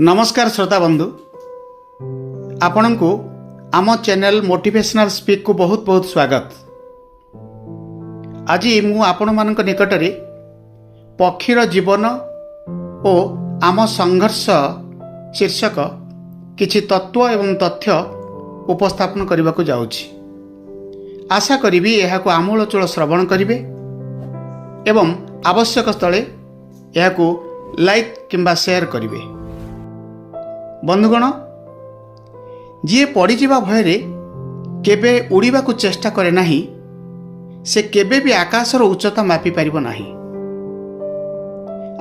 नमस्कार श्रोता बंधु आपण को आम चैनल मोटिवेशनल स्पीक को बहुत बहुत स्वागत। आज मु आपण मान निकट में पक्षीर जीवन और आम संघर्ष शीर्षक किछि तत्व एवं तथ्य उपस्थापन करने को जाउछि। आशा करी यह आमूलचूल श्रवण करेंगे एवं आवश्यक स्थले यह लाइक किंबा शेयर करेंगे। बंधुगण, जी पड़ीजा भय केबे उड़ीबा को चेष्टा करे नाही से केबे भी आकाशर उच्चता मापी पारिबो नाही।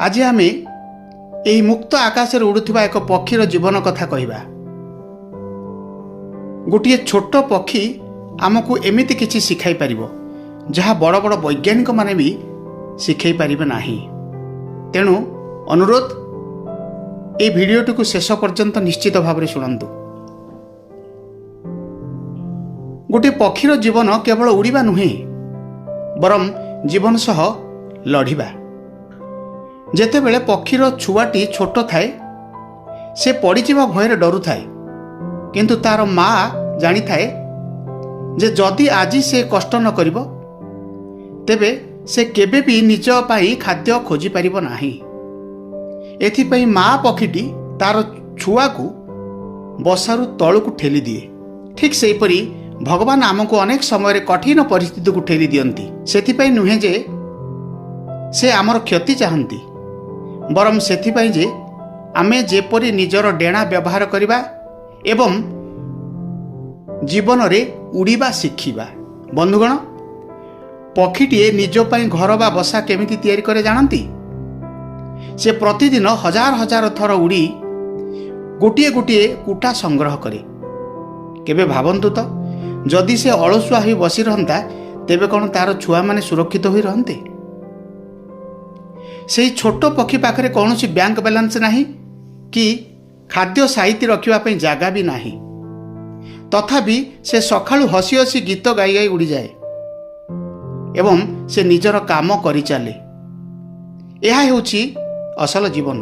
आज आमे एही मुक्त आकाशर उड़ुथिबा एक पक्षीर जीवन कथा कहिबा। गोटे छोट पक्षी आमको एमिति किछि शिखाई पारिबो जहा बड़ बड़ वैज्ञानिक माने भी शिखाई पारिबे नाही। तेणु अनुरोध ए भिडियोटी को शेष पर्यंत निश्चित भाव में शुणु। गोटे पक्षीर जीवन केवल उड़ीबा नुहे बरम जीवन सह लड़िबा। जेतेबेले पक्षीर छुआटी छोट थाए से पड़ीजिबा भयर डरू थाए, किंतु तार माँ जानी थाए जे जदि आज से कष्ट न करिबो तेबे से केबे भी निज पाई खाद्य खोजी पारिबो नाही। एथिपाई माँ पक्षीटी तार छुआ को बसारू तलू ठेली दिए। ठीक से परी भगवान आमको अनेक समय कठिन परिस्थिति को ठेली दियंती। सेथिपाई नुहे जे से आमर क्षति चाहती, बरम सेथिपाई जे आमे जेपरी निजर डेणा व्यवहार करिबा एवं जीवन रे उड़ीबा शिखिबा। बंधुगण, पक्षीटीए निज पाई घर बा बसा केमिति तैयारी करे जानती? से प्रतिदिन हजार हजार थर उड़ी गोटे गोटे कुटा संग्रह करे। केबे भावंतु तो जदि से अलसुआ हो बसी रहंता तेबे कौन तार छुआ माने सुरक्षित हो रहंते? से छोट पक्षी पाखरे कौन सी बैंक बैलेंस नाही कि खाद्य साहित्य रखिबा पई जागा भी नाही, तथापि से सखाळु हसी हसी गीत गाई गाई उड़ी जाए एवं से निजर काम करि चाले। यह हेउछि असल जीवन।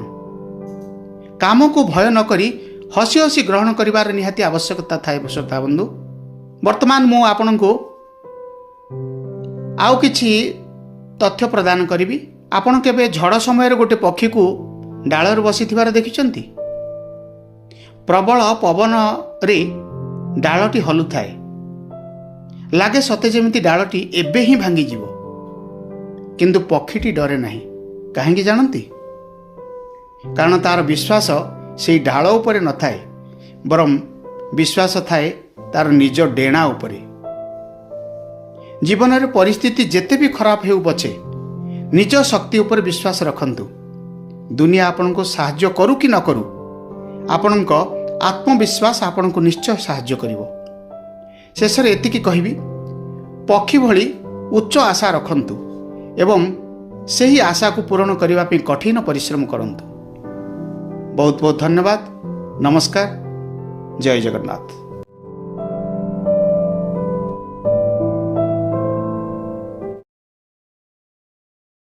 काम को भय न करी हसी हसी ग्रहण करिवार निहाती आवश्यकता थाए। श्रोता बंधु, वर्तमान मु आपण को आउ किछि तथ्य प्रदान करिवि। आपण केबे झड़ समय गोटे पक्षी को डालर बसिथिबार देखिचंती? प्रबल पवन रे डालटी हलुथाए, लागे सते जेमिति डालटी एबे ही भांगी जीवो, किंतु पक्षीटी डरे नाही। काहेकि जानती? कारण तार विश्वास से ढाल उपरे न थाए, बरम विश्वास थाए तार निज डेणा उपरे। जीवन में परिस्थिति जेते भी खराब हो पछे निज शक्ति उपर विश्वास रखंतु। दुनिया आपन को साहाय्य करू कि न करू, आपन को आत्मविश्वास आपन को निश्चय साहाय्य करिवो। शेष रे एतिकी कहिबी, पक्षी भली उच्च आशा रखंतु एवं सही आशा को पूरण करने पे कठिन परिश्रम करंतु। बहुत बहुत धन्यवाद। नमस्कार। जय जगन्नाथ।